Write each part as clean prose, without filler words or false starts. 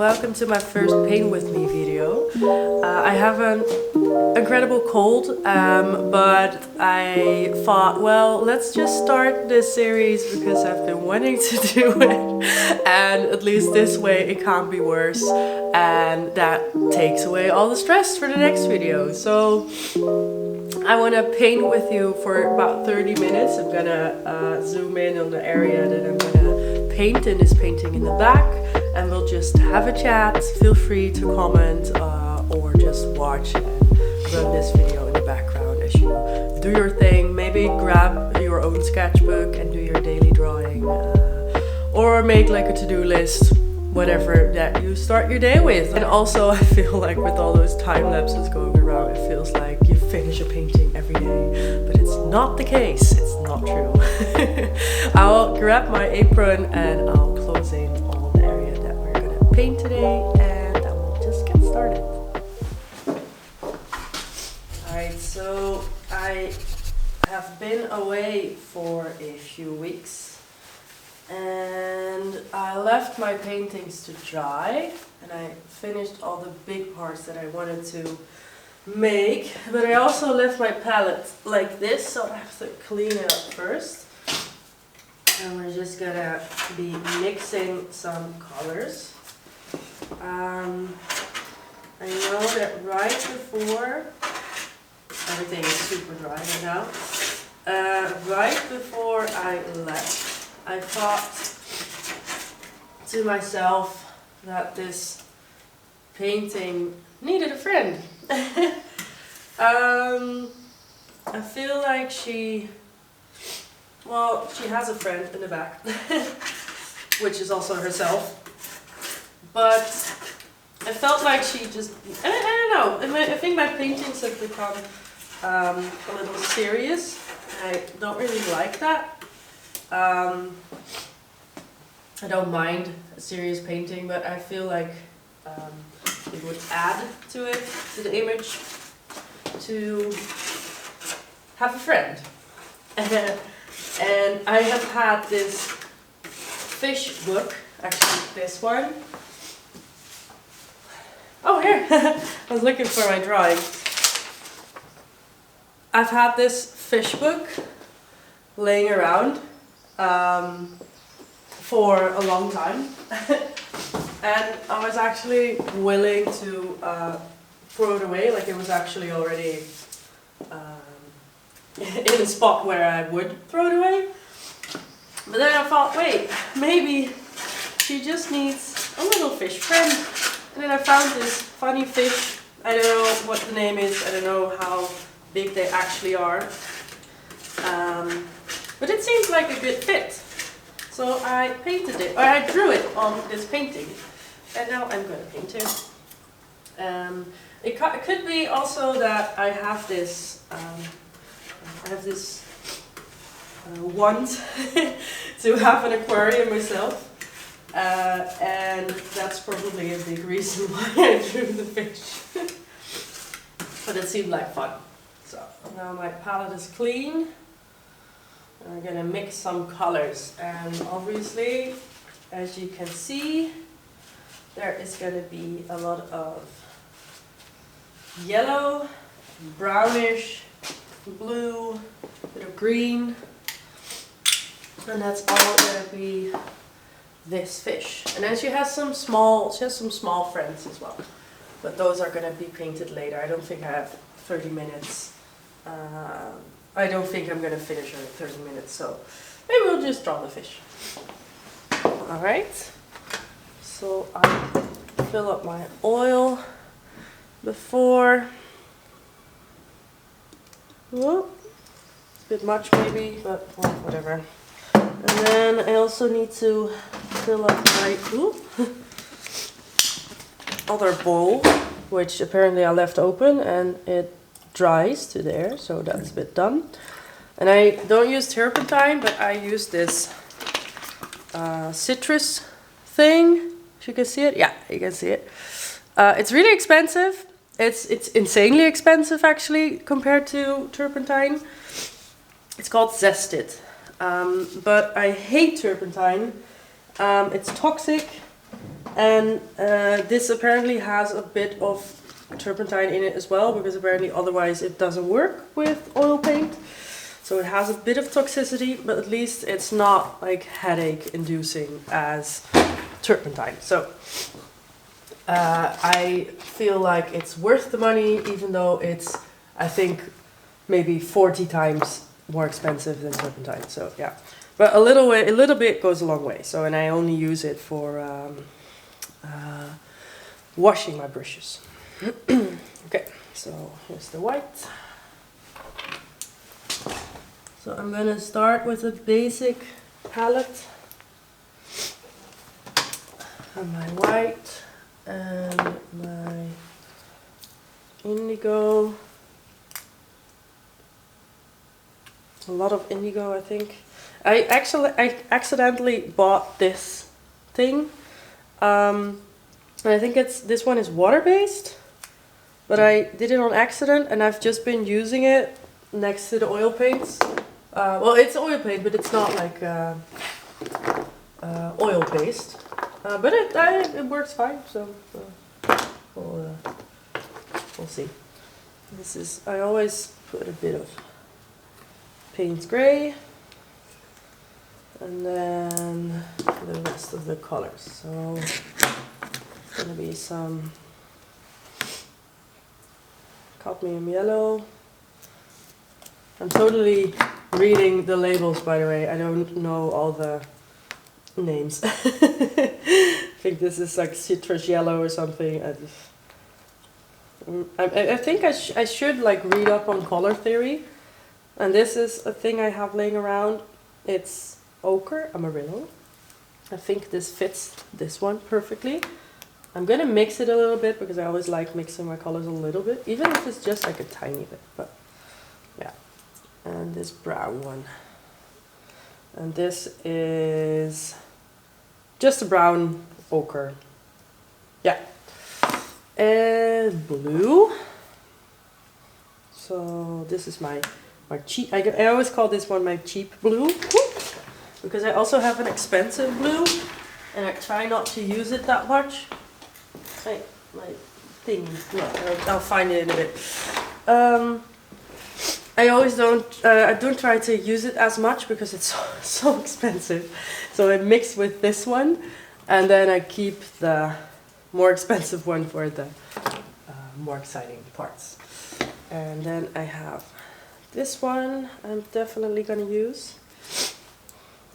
welcome to my first paint with me video. I have an incredible cold, but I thought, well, let's just start this series because I've been wanting to do it, and at least this way it can't be worse, and that takes away all the stress for the next video. So I want to paint with you for about 30 minutes. I'm gonna zoom in on the area that I'm gonna paint in this painting in the back, and we'll just have a chat. Feel free to comment or just watch and run this video in the background as you do your thing. Maybe grab your own sketchbook and do your daily drawing, or make like a to-do list, whatever that you start your day with. And also I feel like with all those time lapses going around, it feels like you finish a painting every day, but it's not the case. It's not true. I'll grab my apron and I'll close in all the area that we're gonna paint today, and then we'll just get started. Alright, so I have been away for a few weeks, and I left my paintings to dry, and I finished all the big parts that I wanted to make, but I also left my palette like this, so I have to clean it up first. And we're just gonna be mixing some colors. I know that right before, everything is super dry right now, right before I left, I thought to myself that this painting needed a friend. I feel like she has a friend in the back, which is also herself, but I felt like she just, I don't know, I think my paintings have become a little serious. I don't really like that. I don't mind a serious painting, but I feel like it would add to it, to the image, to have a friend. And I have had this fish book, actually this one. Oh, here! I was looking for my drawing. I've had this fish book laying around for a long time. And I was actually willing to throw it away, like it was actually already in a spot where I would throw it away. But then I thought, wait, maybe she just needs a little fish friend. And then I found this funny fish. I don't know what the name is, I don't know how big they actually are. But it seems like a good fit. So I painted it, or I drew it on this painting. And now I'm going to paint it. It could be also that I have this want to have an aquarium myself, and that's probably a big reason why I drew the fish. But it seemed like fun. So now my palette is clean. I'm going to mix some colors, and obviously, as you can see, there is going to be a lot of yellow, brownish, blue, a bit of green, and that's all going to be this fish. And then she has some small friends as well, but those are going to be painted later. I don't think I have 30 minutes. I don't think I'm going to finish her in 30 minutes, so maybe we'll just draw the fish. Alright, so I fill up my oil before. Well, a bit much maybe, but well, whatever. And then I also need to fill up my other bowl, which apparently I left open, and it dries to there, so that's a bit done. And I don't use turpentine, but I use this citrus thing. If you can see it, yeah, you can see it. It's really expensive. It's insanely expensive actually compared to turpentine. It's called Zested, but I hate turpentine. It's toxic. And this apparently has a bit of turpentine in it as well, because apparently otherwise it doesn't work with oil paint. So it has a bit of toxicity, but at least it's not like headache inducing as turpentine. So I feel like it's worth the money, even though it's, I think, maybe 40 times more expensive than turpentine. So yeah, but a little bit goes a long way. So, and I only use it for washing my brushes. Okay, so here's the white. So I'm gonna start with a basic palette and my white and my indigo. A lot of indigo, I think. I accidentally bought this thing. And I think this one is water-based, but I did it on accident, and I've just been using it next to the oil paints. Well, it's oil paint, but it's not like oil-based. But it works fine, so we'll see. This is, I always put a bit of Payne's Gray, and then the rest of the colors. So it's gonna be some cadmium yellow. I'm totally reading the labels, by the way. I don't know all the names. I think this is like citrus yellow or something. I think I should like read up on color theory. And this is a thing I have laying around. It's ochre amarillo. I think this fits this one perfectly. I'm gonna mix it a little bit because I always like mixing my colors a little bit, even if it's just like a tiny bit, but yeah. And this brown one. And this is just a brown ochre. Yeah. And blue. So this is my cheap, I always call this one my cheap blue, because I also have an expensive blue, and I try not to use it that much. My thing, I'll find it in a bit. I always I don't try to use it as much because it's so expensive. So I mix with this one, and then I keep the more expensive one for the more exciting parts. And then I have this one I'm definitely gonna use.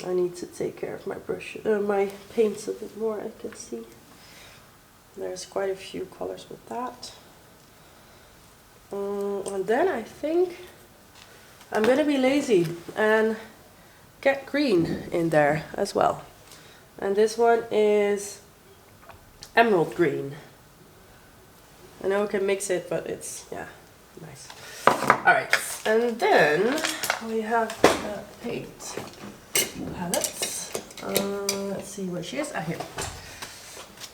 I need to take care of my brush, my paints a bit more, I can see. There's quite a few colors with that. And then I think I'm gonna be lazy and get green in there as well. And this one is emerald green. I know I can mix it, but it's, yeah, nice. Alright, and then we have paint palettes. Let's see where she is. Ah, here.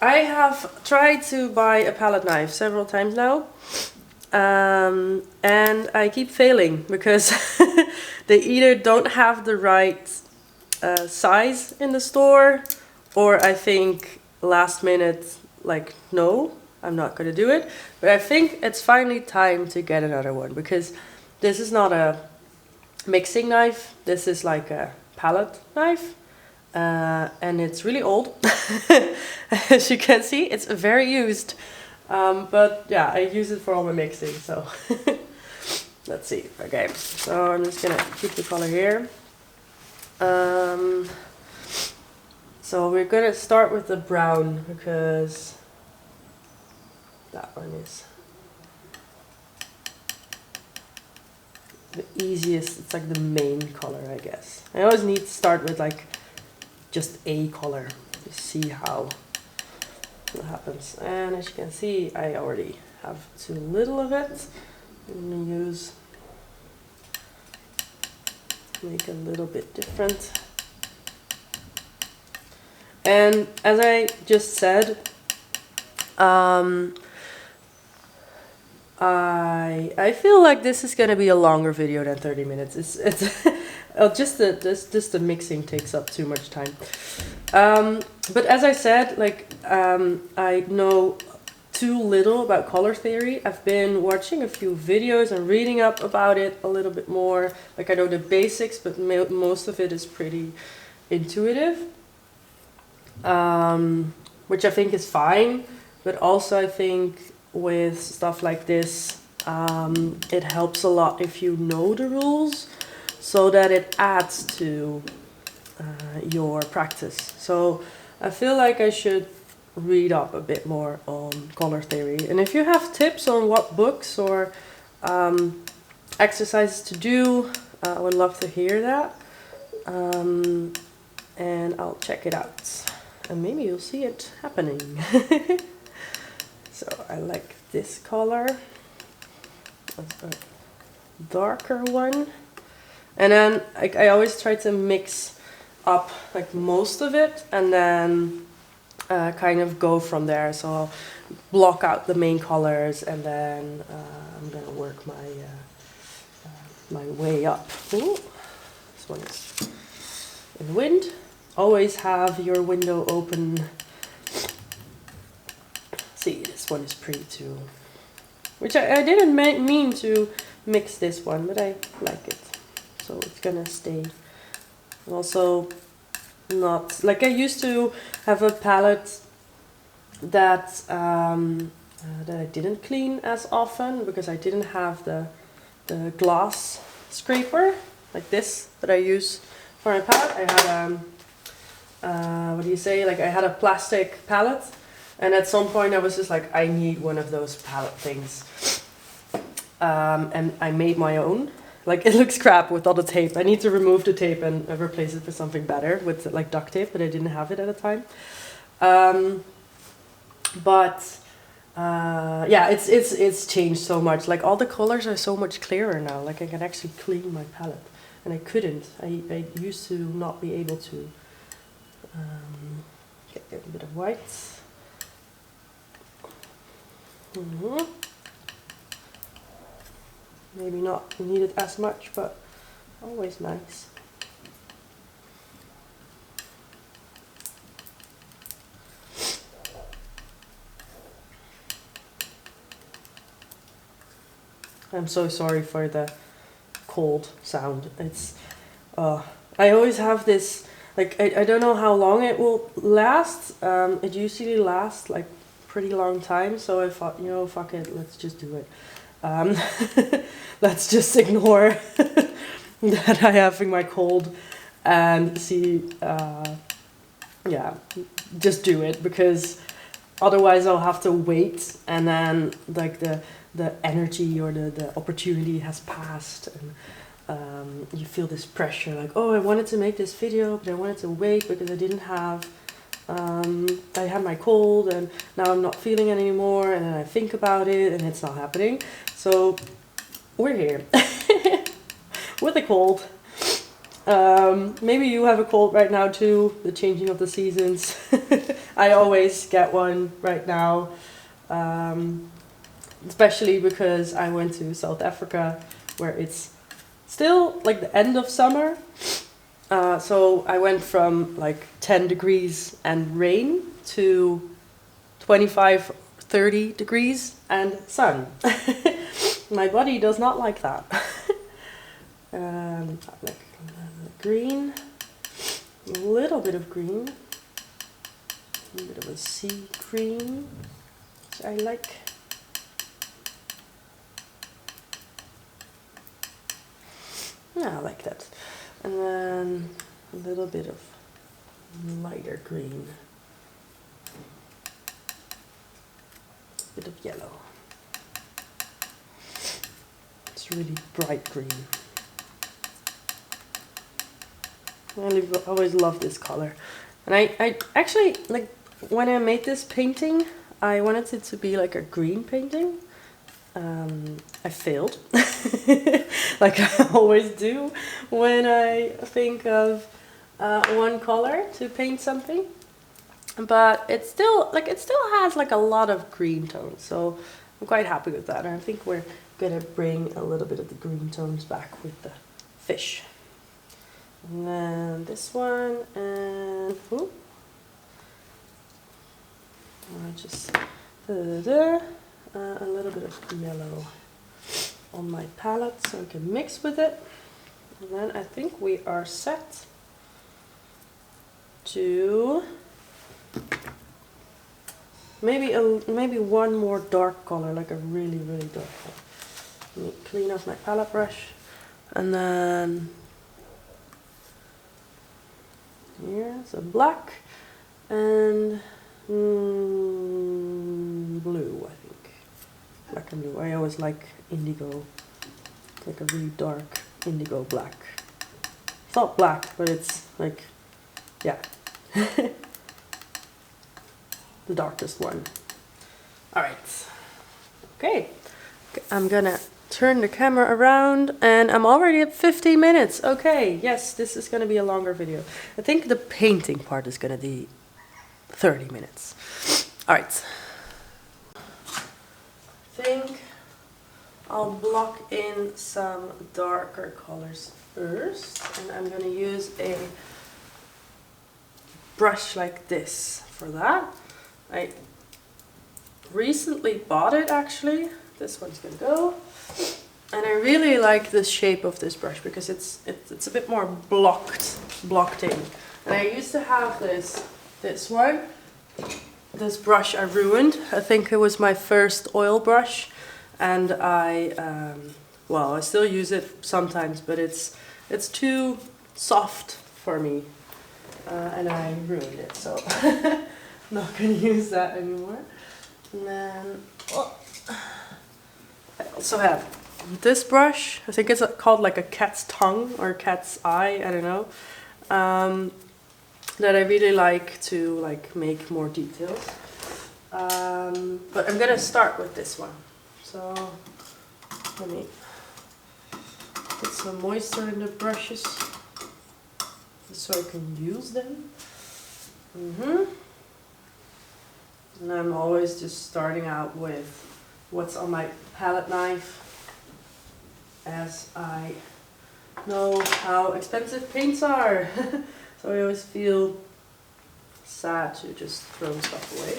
I have tried to buy a palette knife several times now. And I keep failing because they either don't have the right size in the store, or I think last minute, like, no, I'm not gonna do it. But I think it's finally time to get another one, because this is not a mixing knife, this is like a palette knife. And it's really old. As you can see, it's very used. But yeah, I use it for all my mixing, so let's see. Okay, so I'm just gonna keep the color here. So we're gonna start with the brown, because that one is the easiest. It's like the main color, I guess. I always need to start with like just a color to see how it happens. And as you can see, I already have too little of it. I'm gonna make a little bit different. And as I just said, I feel like this is gonna be a longer video than 30 minutes. It's Just the mixing takes up too much time. But as I said, like I know too little about color theory. I've been watching a few videos and reading up about it a little bit more. Like I know the basics, but most of it is pretty intuitive, which I think is fine. But also I think with stuff like this, it helps a lot if you know the rules, so that it adds to your practice. So I feel like I should read up a bit more on color theory. And if you have tips on what books or exercises to do, I would love to hear that. And I'll check it out. And maybe you'll see it happening. So I like this color. A darker one. And then I always try to mix up like most of it and then kind of go from there. So I'll block out the main colors and then I'm gonna work my my way up. Ooh, this one is in wind. Always have your window open. See, this one is pretty too. Which I didn't mean to mix this one, but I like it. So it's gonna stay. Also, not like I used to have a palette that that I didn't clean as often because I didn't have the glass scraper like this that I use for my palette. I had what do you say? Like I had a plastic palette, and at some point I was just like, I need one of those palette things, and I made my own. Like it looks crap with all the tape. I need to remove the tape and replace it with something better with like duct tape, but I didn't have it at the time. Yeah, it's changed so much. Like all the colors are so much clearer now. Like I can actually clean my palette, and I couldn't. I used to not be able to. Get a bit of white. Maybe not needed as much, but always nice. I'm so sorry for the cold sound. It's I always have this, like I don't know how long it will last. It usually lasts like pretty long time, so I thought, you know, fuck it, let's just do it. Let's just ignore that I'm having my cold and see, yeah, just do it, because otherwise I'll have to wait, and then like the energy or the opportunity has passed, and you feel this pressure like, oh, I wanted to make this video, but I wanted to wait because I didn't have, I had my cold and now I'm not feeling it anymore, and then I think about it and it's not happening. So we're here with a cold. Maybe you have a cold right now too, the changing of the seasons. I always get one right now, especially because I went to South Africa where it's still like the end of summer. So I went from like 10 degrees and rain to 25, 30 degrees and sun. My body does not like that. Like green, a little bit of green, a bit of a sea green, which I like. Yeah, I like that. And then a little bit of lighter green, a bit of yellow. It's really bright green. I always love this color. And I actually, like, when I made this painting, I wanted it to be like a green painting. I failed, like I always do when I think of one color to paint something. But it still has like a lot of green tones, so I'm quite happy with that. And I think we're gonna bring a little bit of the green tones back with the fish. And then this one, and just a little bit of yellow on my palette so I can mix with it. And then I think we are set to maybe one more dark color, like a really dark color. Let me clean off my palette brush, and then here so black and blue. I think black and blue. I always like indigo. It's like a really dark indigo black. It's not black, but it's like, yeah. The darkest one. Alright. Okay. I'm gonna turn the camera around, and I'm already at 15 minutes. Okay, yes, this is gonna be a longer video. I think the painting part is gonna be 30 minutes. Alright. I think I'll block in some darker colors first, and I'm gonna use a brush like this for that. I recently bought it actually. This one's gonna go. And I really like the shape of this brush because it's a bit more blocked in. And I used to have this one. This brush I ruined. I think it was my first oil brush, and I still use it sometimes, but it's too soft for me, and I ruined it, so I'm not gonna use that anymore. And then I also have this brush. I think it's called like a cat's tongue or cat's eye, I don't know. That I really like to make more details. But I'm gonna start with this one. So let me put some moisture in the brushes so I can use them. And I'm always just starting out with what's on my palette knife, as I know how expensive paints are. So I always feel sad to just throw stuff away.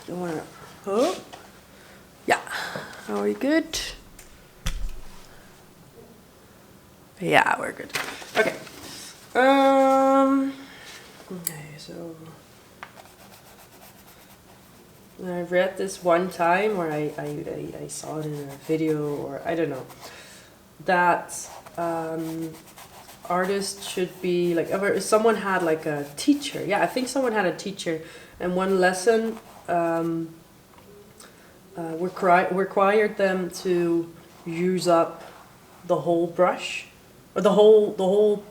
Don't wanna. Oh, yeah. Are we good? Yeah, we're good. Okay. Okay, so I read this one time, or I saw it in a video, or I don't know, that artists should be like, if someone had like a teacher, yeah, I think someone had a teacher, and one lesson required them to use up the whole brush, or the whole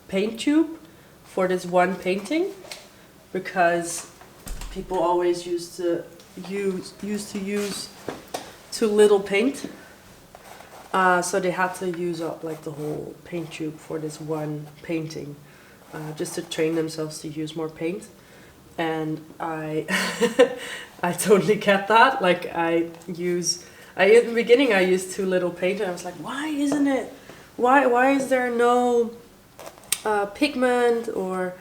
paint tube for this one painting, because people always used to use too little paint. So they had to use up like the whole paint tube for this one painting, just to train themselves to use more paint. And I I totally get that. Like in the beginning I used too little paint, and I was like, why isn't it? Why is there no pigment, or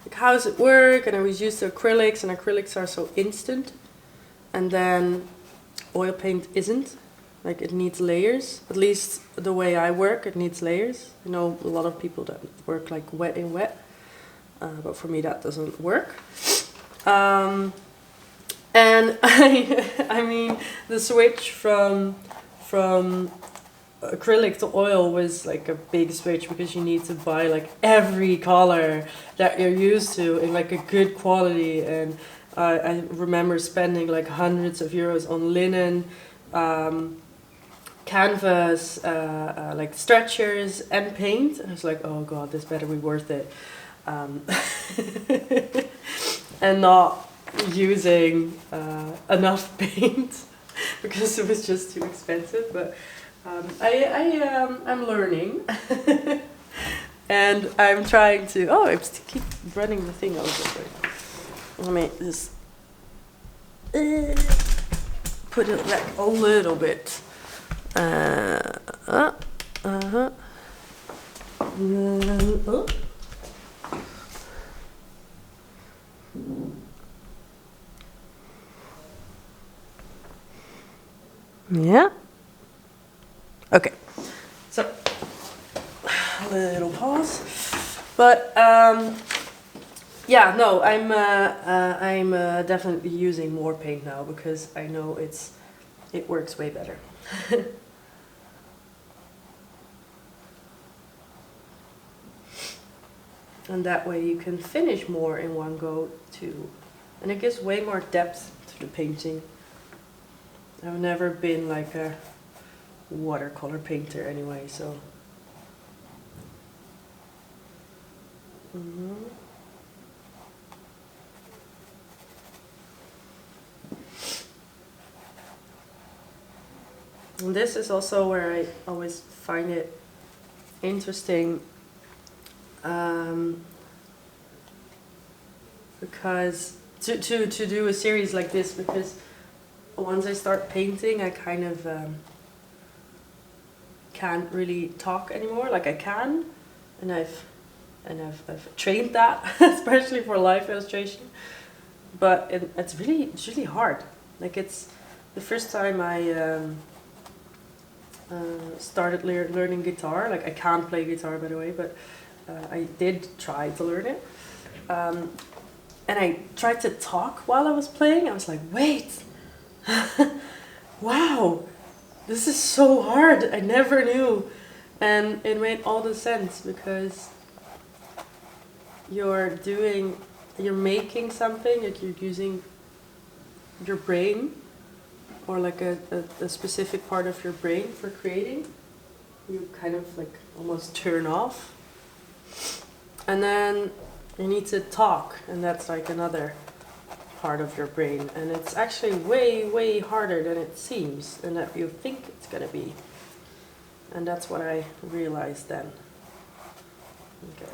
like, how does it work? And I was used to acrylics, and acrylics are so instant, and then oil paint isn't. Like, it needs layers. At least the way I work, it needs layers. I know a lot of people that work like wet in wet, but for me that doesn't work. And I mean, the switch from acrylic to oil was like a big switch, because you need to buy like every color that you're used to in like a good quality. And I remember spending like hundreds of euros on linen, canvas, like stretchers and paint. And I was like, oh god, this better be worth it. And not using enough paint because it was just too expensive. But I'm learning. And I'm trying to, I keep running the thing over. Let me just put it back a little bit. Oh. Yeah. Okay. So a little pause, but yeah, no, I'm definitely using more paint now because I know it works way better. And that way you can finish more in one go too, and it gives way more depth to the painting. I've never been like a watercolor painter anyway, so. And this is also where I always find it interesting, because to do a series like this, because once I start painting I kind of can't really talk anymore. Like I can, and I've trained that especially for live illustration, but it's really hard. Like it's the first time I started learning guitar. Like I can't play guitar, by the way, but I did try to learn it, and I tried to talk while I was playing. I was like, wait, wow, this is so hard. I never knew, and it made all the sense because you're making something, like you're using your brain, or like a specific part of your brain for creating. You kind of like almost turn off, and then you need to talk, and that's like another part of your brain, and it's actually way harder than it seems and that you think it's gonna be. And that's what I realized then. Okay.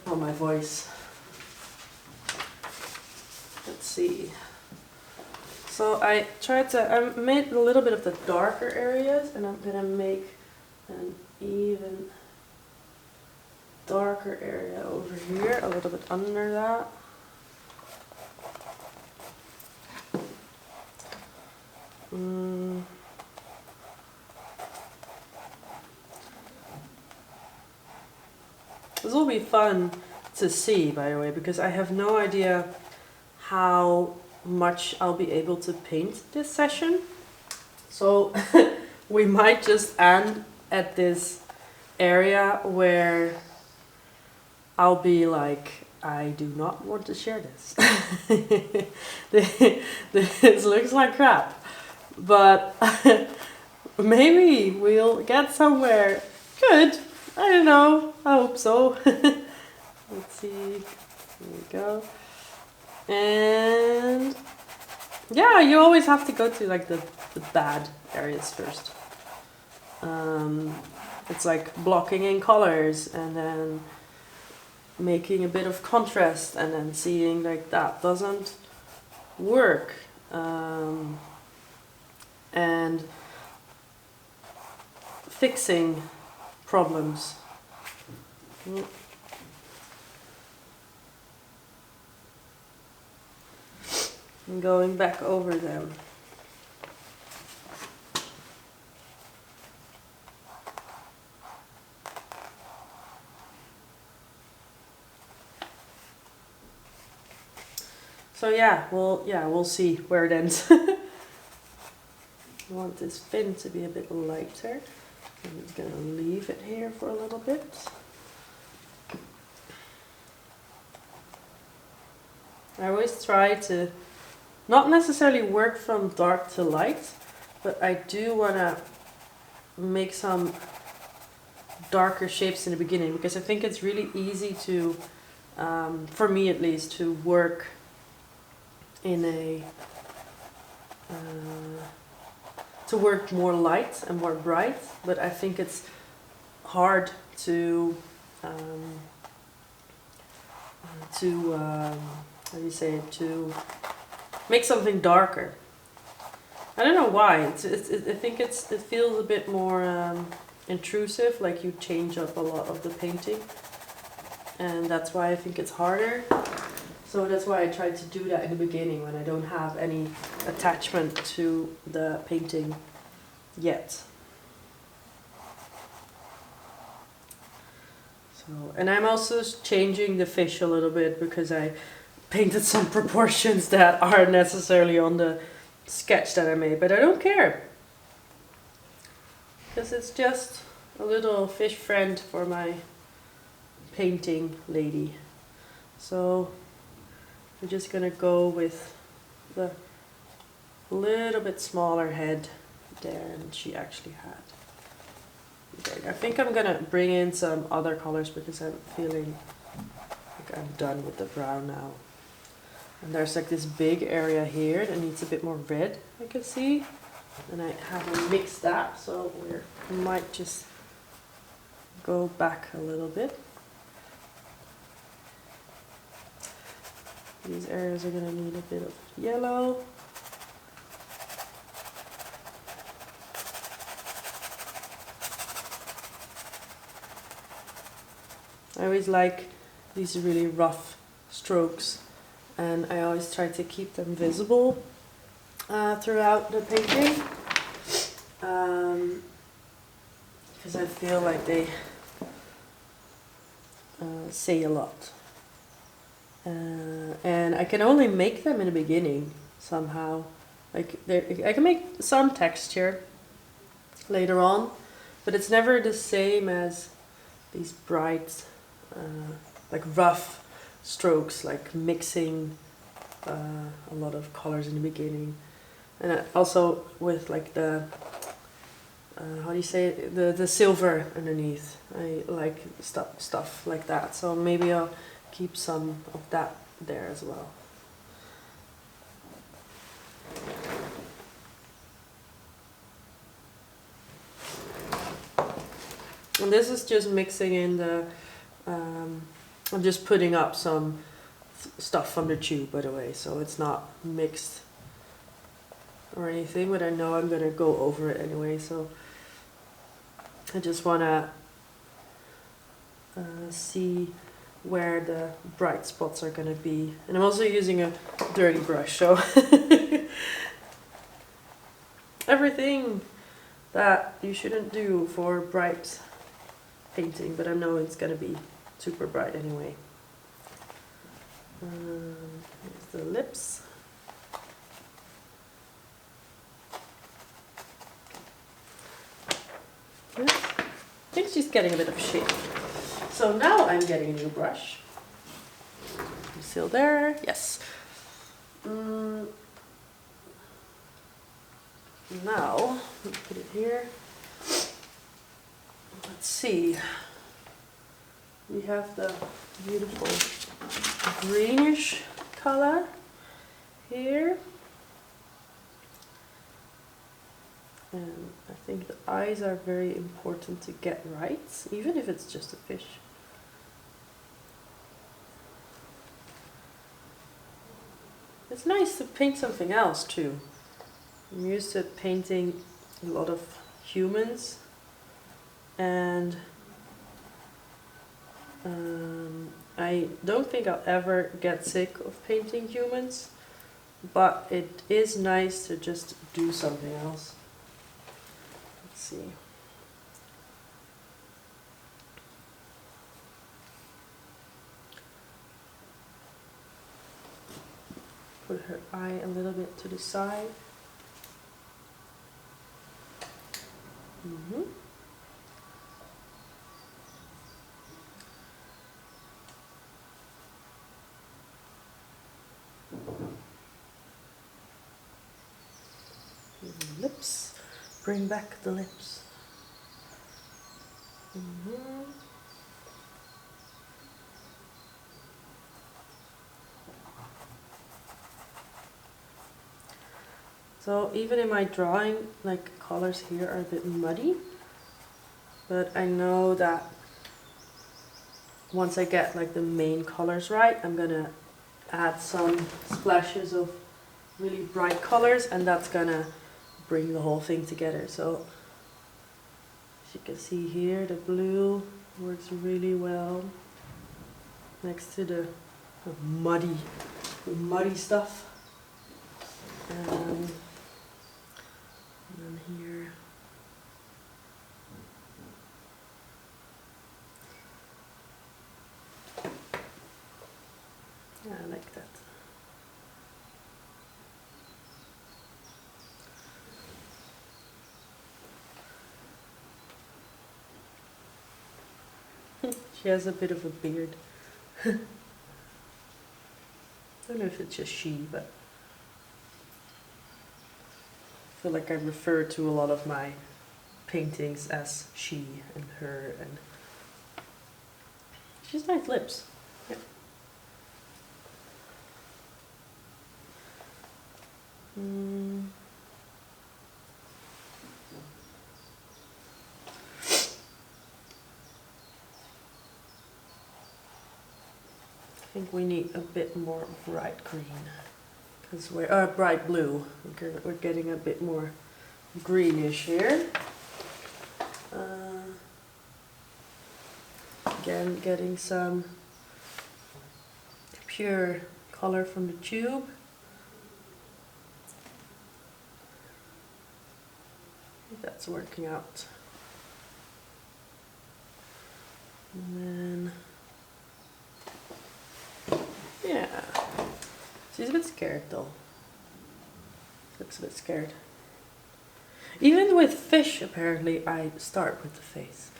Oh, my voice. Let's see. So I made a little bit of the darker areas, and I'm gonna make an even darker area over here, a little bit under that. This will be fun to see, by the way, because I have no idea how much I'll be able to paint this session. So we might just end at this area where I'll be like, I do not want to share this. This looks like crap, but maybe we'll get somewhere good. I don't know, I hope so. Let's see, here we go. And yeah, you always have to go to like the bad areas first. It's like blocking in colors and then making a bit of contrast and then seeing like that doesn't work. And fixing problems. And going back over them. So yeah, we'll see where it ends. I want this fin to be a bit lighter. I'm just gonna leave it here for a little bit. I always try to not necessarily work from dark to light, but I do want to make some darker shapes in the beginning, because I think it's really easy to, for me at least, to work in a, to work more light and more bright, but I think it's hard to how do you say it, to make something darker. I don't know why. I think it feels a bit more intrusive, like you change up a lot of the painting. And that's why I think it's harder. So that's why I tried to do that in the beginning when I don't have any attachment to the painting yet. So, and I'm also changing the fish a little bit because I painted some proportions that aren't necessarily on the sketch that I made, but I don't care. Because it's just a little fish friend for my painting lady. So we're just gonna go with the little bit smaller head there than she actually had. Okay, I think I'm gonna bring in some other colors because I'm feeling like I'm done with the brown now. And there's like this big area here that needs a bit more red, I can see. And I haven't mixed that, so we might just go back a little bit. These areas are gonna need a bit of yellow. I always like these really rough strokes, and I always try to keep them visible throughout the painting, because I feel like they say a lot. And I can only make them in the beginning somehow. Like I can make some texture later on, but it's never the same as these bright, like rough strokes, like mixing a lot of colors in the beginning. And also with like the, how do you say it? The silver underneath. I like stuff like that. So maybe I'll keep some of that there as well. And this is just mixing in the, I'm just putting up some stuff from the tube, by the way, so it's not mixed or anything, but I know I'm gonna go over it anyway, so I just wanna see where the bright spots are gonna be. And I'm also using a dirty brush, so everything that you shouldn't do for bright painting, but I know it's gonna be super bright anyway. Here's the lips. I think she's getting a bit of shape. So now I'm getting a new brush. Still there? Yes. Now, let me put it here. Let's see. We have the beautiful greenish color here. And I think the eyes are very important to get right, even if it's just a fish. It's nice to paint something else too. I'm used to painting a lot of humans, and I don't think I'll ever get sick of painting humans, but it is nice to just do something else. Let's see. Put her eye a little bit to the side. Lips. Bring back the lips. So even in my drawing, like colors here are a bit muddy, but I know that once I get like the main colors right, I'm gonna add some splashes of really bright colors, and that's gonna bring the whole thing together. So as you can see here, the blue works really well next to the muddy stuff. And then here, yeah, I like that. She has a bit of a beard. I don't know if it's just she, but I feel like I refer to a lot of my paintings as she and her, and she's nice lips. Yeah. I think we need a bit more bright green, because we're bright blue. We're getting a bit more greenish here. Again, getting some pure color from the tube. I think that's working out. And then, yeah, she's a bit scared though. Looks a bit scared. Even with fish, apparently, I start with the face.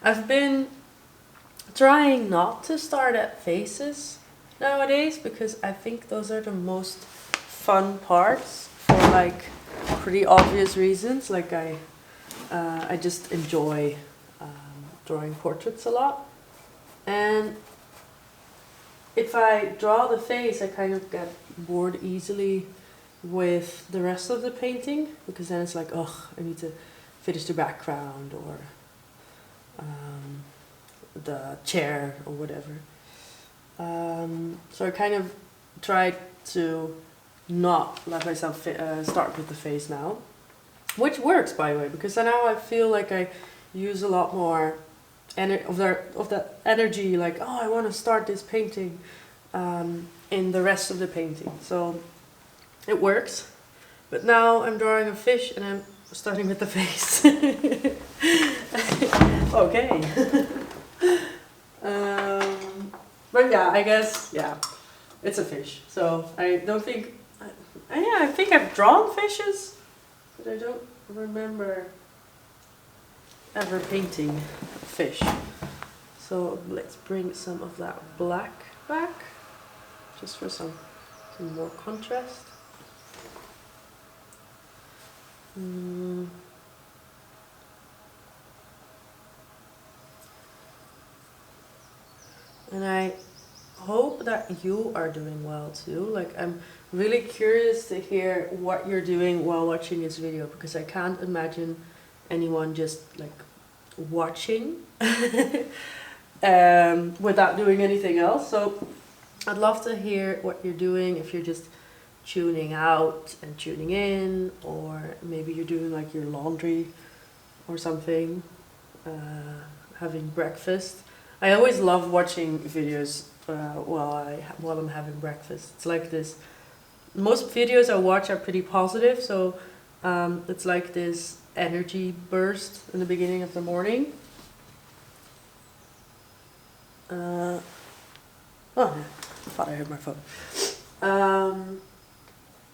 I've been trying not to start at faces nowadays because I think those are the most fun parts for like pretty obvious reasons. Like I just enjoy drawing portraits a lot, and if I draw the face, I kind of get bored easily with the rest of the painting, because then it's like, oh, I need to finish the background or the chair or whatever. So I kind of tried to not let myself start with the face now, which works, by the way, because now I feel like I use a lot more of the energy, like, oh, I want to start this painting in the rest of the painting. So it works. But now I'm drawing a fish and I'm starting with the face. Okay. But yeah, I guess, yeah, it's a fish. So I don't think, yeah, I think I've drawn fishes, but I don't remember ever painting a fish. So let's bring some of that black back, just for some more contrast. And I hope that you are doing well too. Like, I'm really curious to hear what you're doing while watching this video, because I can't imagine anyone just like watching without doing anything else. So I'd love to hear what you're doing, if you're just tuning out and tuning in, or maybe you're doing like your laundry or something, having breakfast. I always love watching videos while I'm having breakfast. It's like this. Most videos I watch are pretty positive, so it's like this energy burst in the beginning of the morning. Oh, I thought I heard my phone.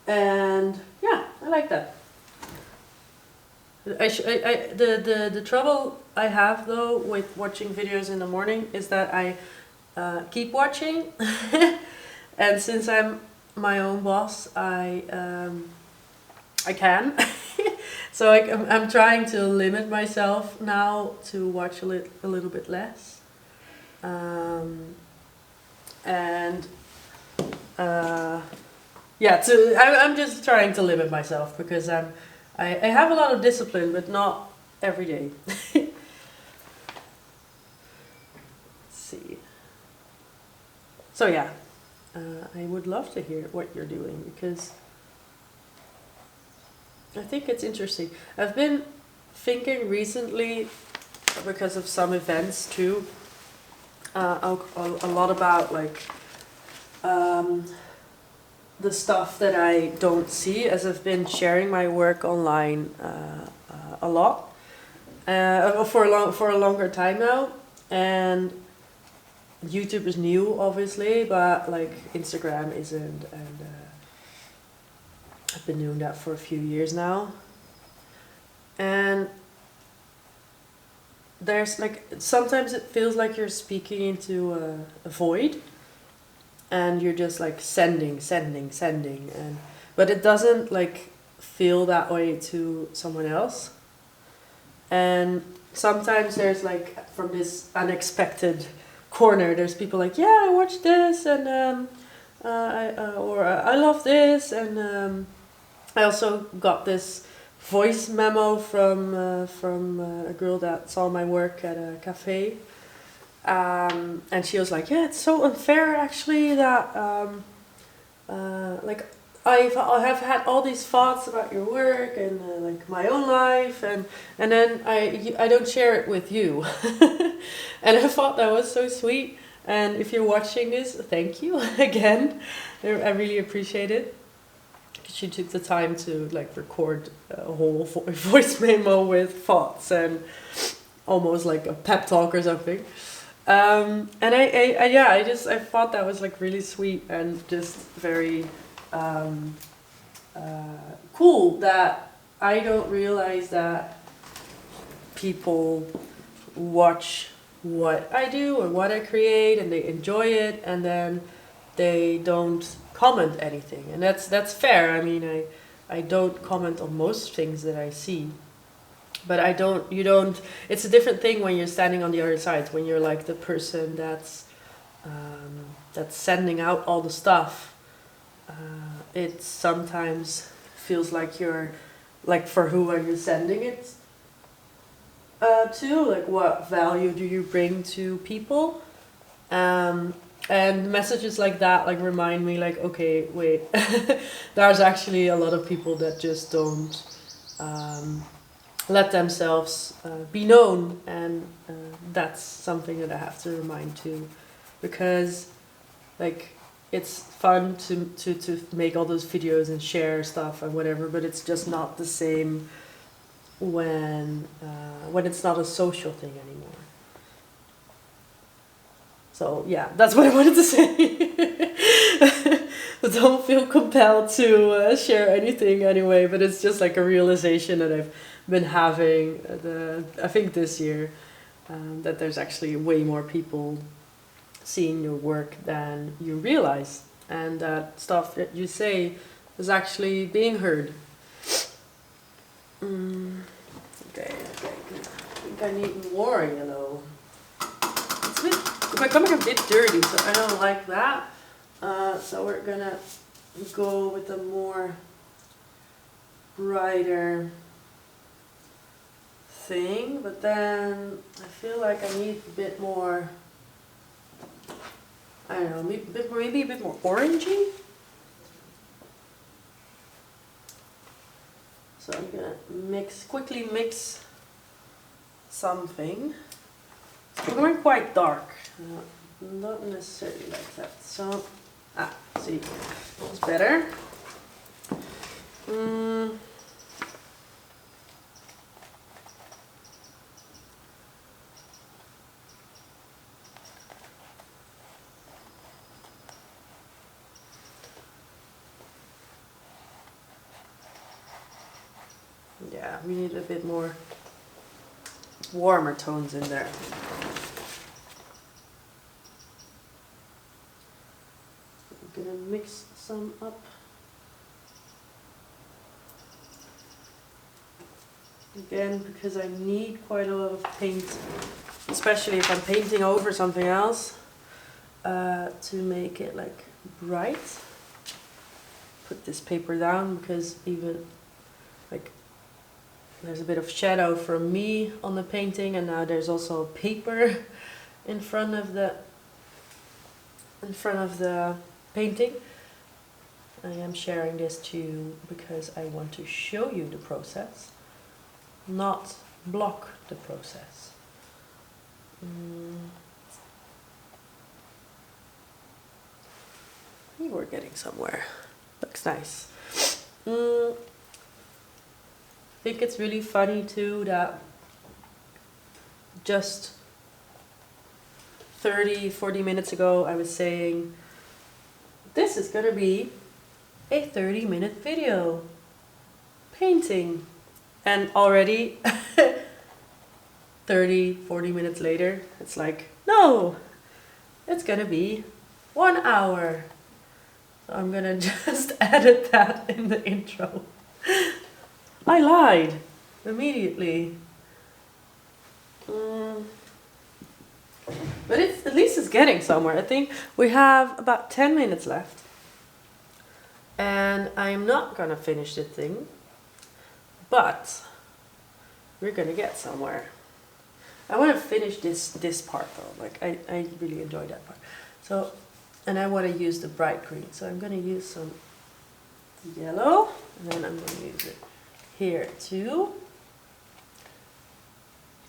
And yeah, I like that. The trouble I have though with watching videos in the morning is that I keep watching, and since I'm my own boss, I can. So I'm trying to limit myself now to watch a little bit less, yeah, I'm just trying to limit myself, because I have a lot of discipline, but not every day. Let's see. So yeah, I would love to hear what you're doing, because I think it's interesting. I've been thinking recently, because of some events too, a lot about like the stuff that I don't see, as I've been sharing my work online a lot for a longer time now, and YouTube is new, obviously, but like Instagram isn't, and I've been doing that for a few years now, and there's like sometimes it feels like you're speaking into a void, and you're just like sending, and but it doesn't like feel that way to someone else, and sometimes there's like from this unexpected corner, there's people like, yeah, I watched this, and I love this, and I also got this voice memo from a girl that saw my work at a cafe, and she was like, yeah, it's so unfair actually that like I have had all these thoughts about your work and like my own life, and then I don't share it with you. And I thought that was so sweet, and if you're watching this, thank you again. I really appreciate it. She took the time to like record a whole voice memo with thoughts and almost like a pep talk or something. And I thought that was like really sweet and just very cool that I don't realize that people watch what I do or what I create and they enjoy it, and then they don't comment anything, and that's fair. I mean, I don't comment on most things that I see, but you don't, it's a different thing when you're standing on the other side, when you're like the person that's sending out all the stuff. It sometimes feels like you're like, for who are you sending it to, like what value do you bring to people, and messages like that like remind me like, okay, wait, there's actually a lot of people that just don't let themselves be known, and that's something that I have to remind too, because like it's fun to make all those videos and share stuff and whatever, but it's just not the same when it's not a social thing anymore. So yeah, that's what I wanted to say. Don't feel compelled to share anything anyway, but it's just like a realization that I've been having I think this year, that there's actually way more people seeing your work than you realize, and that stuff that you say is actually being heard. Okay, good. I think I need more, you know. It's becoming a bit dirty, so I don't like that. So we're gonna go with a more brighter thing, but then I feel like I need a bit more, I don't know, maybe a bit more orangey. So I'm gonna quickly mix something. We're going quite dark, not necessarily like that. So, see, it's better. Yeah, we need a bit more warmer tones in there. I'm gonna mix some up. Again, because I need quite a lot of paint, especially if I'm painting over something else, to make it like bright. Put this paper down because even like there's a bit of shadow from me on the painting, and now there's also paper in front of the painting. I am sharing this to you because I want to show you the process, not block the process. We're getting somewhere. Looks nice. I think it's really funny too that just 30-40 minutes ago I was saying this is gonna be a 30-minute video painting, and already 30-40 minutes later it's like, no, it's gonna be 1 hour. So I'm gonna just edit that in the intro. I lied immediately. But at least it's getting somewhere. I think we have about 10 minutes left. And I'm not gonna finish the thing, but we're gonna get somewhere. I want to finish this part though. Like I really enjoy that part. So, and I want to use the bright green. So I'm gonna use some yellow, and then I'm gonna use it here too.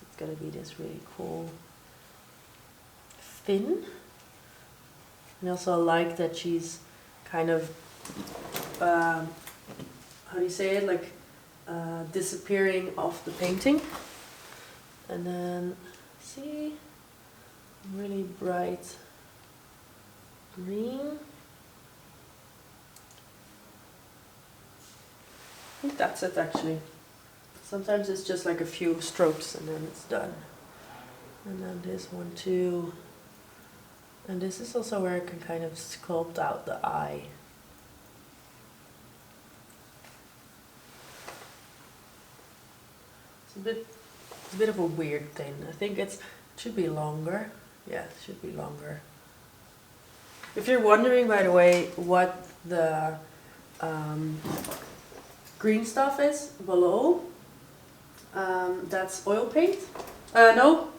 It's gonna be this really cool fin. And also I like that she's kind of how do you say it, like disappearing off the painting. And then see, really bright green. I think that's it actually. Sometimes it's just like a few strokes and then it's done. And then this one too. And this is also where I can kind of sculpt out the eye. It's a bit of a weird thing. I think it should be longer. Yeah, it should be longer. If you're wondering, by the way, what the green stuff is below, that's oil paint. No,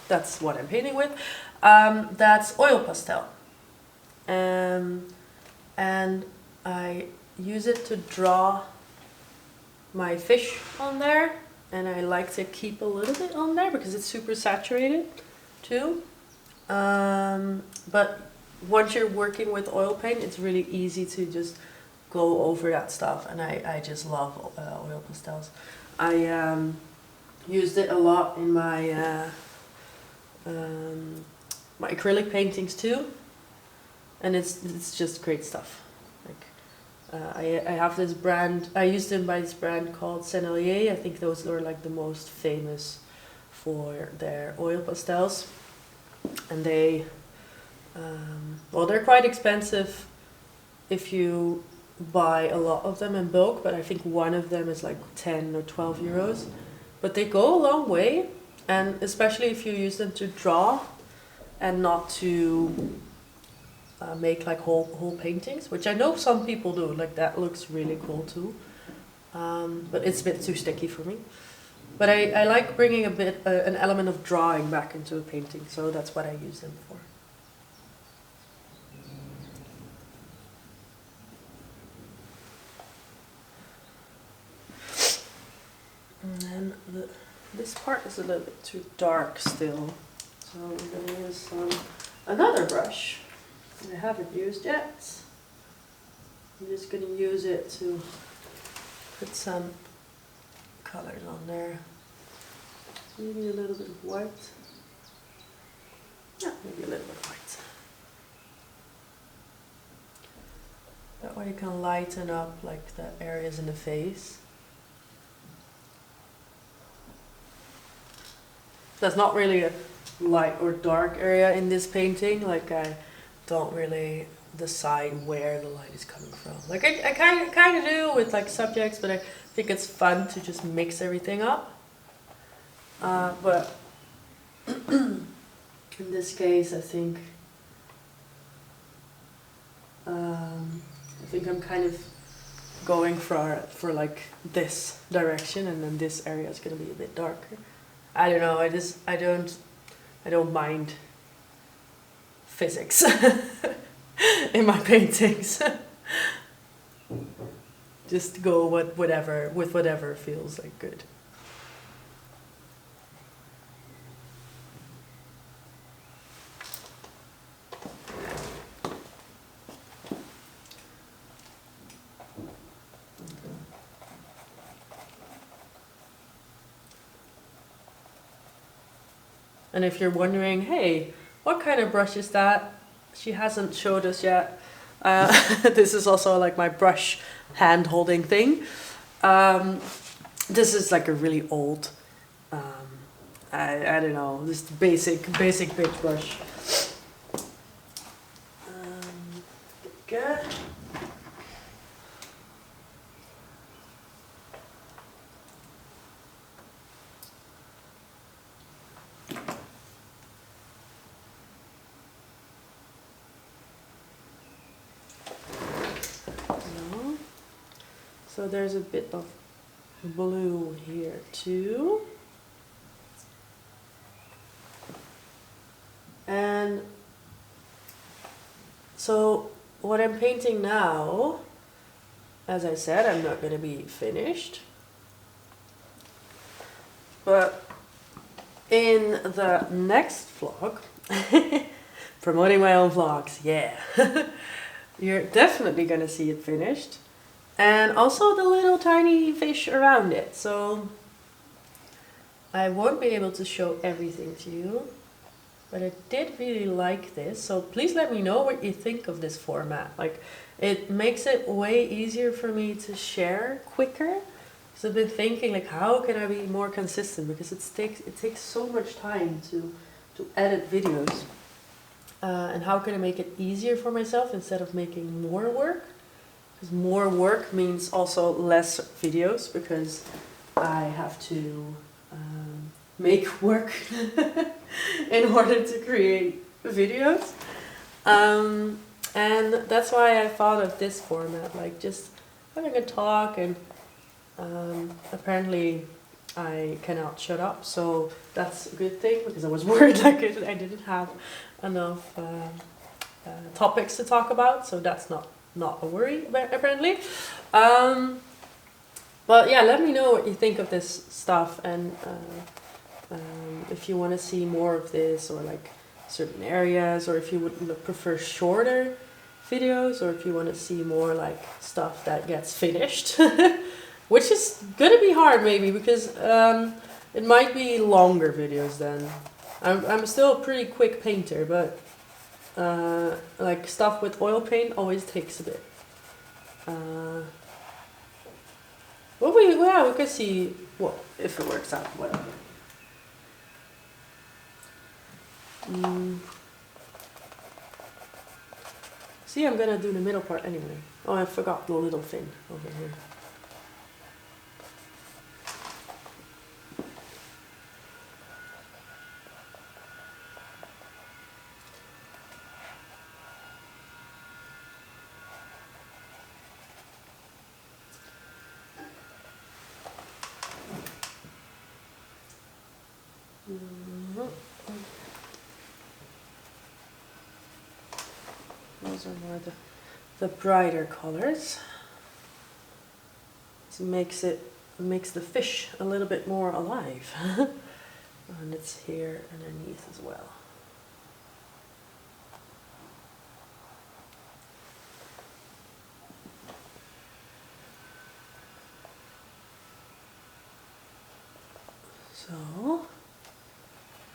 that's what I'm painting with. That's oil pastel. And I use it to draw my fish on there. And I like to keep a little bit on there because it's super saturated too. But once you're working with oil paint, it's really easy to just go over that stuff. And I just love oil pastels. I used it a lot in my my acrylic paintings too. And it's just great stuff. I have this brand, I used them by this brand called Sennelier. I think those are like the most famous for their oil pastels. And they, well, they're quite expensive if you buy a lot of them in bulk, but I think one of them is like 10 or 12 euros. But they go a long way, and especially if you use them to draw and not to make like whole paintings, which I know some people do. Like that looks really cool too, but it's a bit too sticky for me. But I like bringing a bit an element of drawing back into a painting, so that's what I use them for. And then this part is a little bit too dark still, so I'm gonna use another brush I haven't used yet. I'm just going to use it to put some colors on there. Maybe a little bit of white. Yeah, maybe a little bit of white. That way you can lighten up like the areas in the face. There's not really a light or dark area in this painting. Like I don't really decide where the light is coming from. Like I kind of do with like subjects, but I think it's fun to just mix everything up. But in this case, I think I'm kind of going for like this direction, and then this area is gonna be a bit darker. I don't know. I don't mind physics in my paintings. just go with whatever feels like good. And if you're wondering, hey, what kind of brush is that? She hasn't showed us yet. This is also like my brush hand holding thing. This is like a really old, I don't know, just basic bitch brush. Good. So there's a bit of blue here too. And so what I'm painting now, as I said, I'm not going to be finished. But in the next vlog, promoting my own vlogs, yeah, you're definitely going to see it finished. And also the little tiny fish around it. So I won't be able to show everything to you, but I did really like this. So please let me know what you think of this format. Like, it makes it way easier for me to share quicker. So I've been thinking, like, how can I be more consistent? Because it takes so much time to edit videos. And how can I make it easier for myself instead of making more work? Because more work means also less videos, because I have to make work in order to create videos. And that's why I thought of this format, like just having a talk, and apparently I cannot shut up, so that's a good thing, because I was worried like I didn't have enough topics to talk about, so that's not a worry, apparently. But yeah, let me know what you think of this stuff, and if you want to see more of this, or like certain areas, or if you would prefer shorter videos, or if you want to see more like stuff that gets finished, which is gonna be hard maybe, because it might be longer videos then. I'm still a pretty quick painter, but like stuff with oil paint always takes a bit. Well, we can see if it works out, whatever. See, I'm gonna do the middle part anyway. Oh, I forgot the little fin over here. Those are more the brighter colors. This makes the fish a little bit more alive. And it's here underneath as well. So,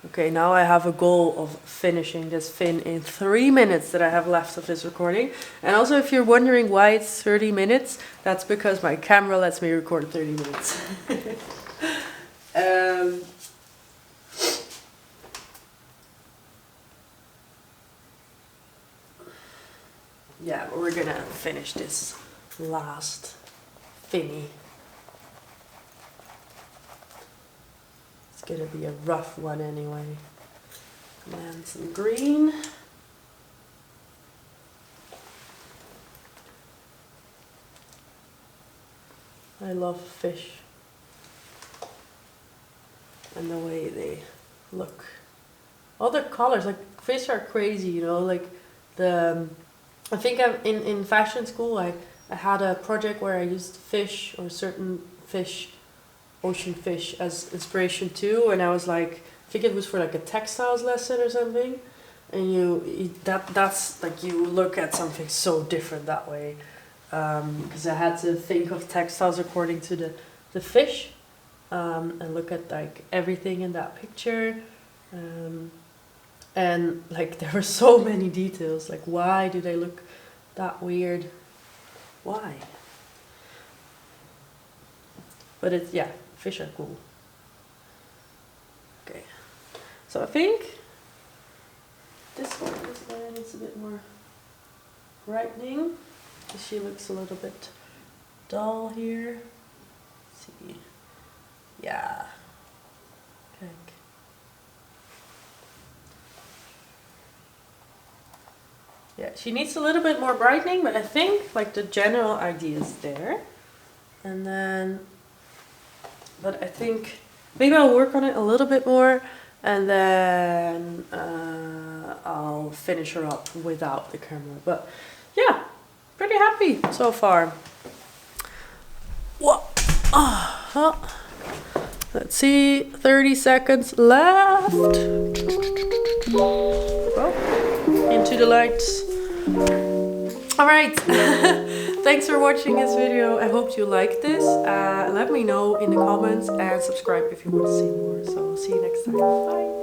okay, now I have a goal of finishing this fin in 3 minutes that I have left of this recording. And also, if you're wondering why it's 30 minutes, that's because my camera lets me record 30 minutes. Yeah, we're gonna finish this last finny. It's gonna be a rough one anyway. And some green. I love fish and the way they look. All the colors, like fish are crazy, you know, like I think in fashion school I I had a project where I used fish or certain fish, ocean fish, as inspiration too, and I was like, I think it was for like a textiles lesson or something, and that's like you look at something so different that way, because I had to think of textiles according to the fish, and look at like everything in that picture, and like there were so many details, like why do they look that weird? Why? But it's, yeah, fish are cool. Okay, so I think this one needs a bit more brightening, because she looks a little bit dull here. Let's see. Yeah. Okay. Yeah, she needs a little bit more brightening, but I think like the general idea is there. And then, but I think maybe I'll work on it a little bit more, and then I'll finish her up without the camera. But yeah, pretty happy so far. What? Let's see, 30 seconds left. Oh, into the lights. All right. Thanks for watching this video. I hope you liked this. Let me know in the comments and subscribe if you want to see more. So see you next time. Bye.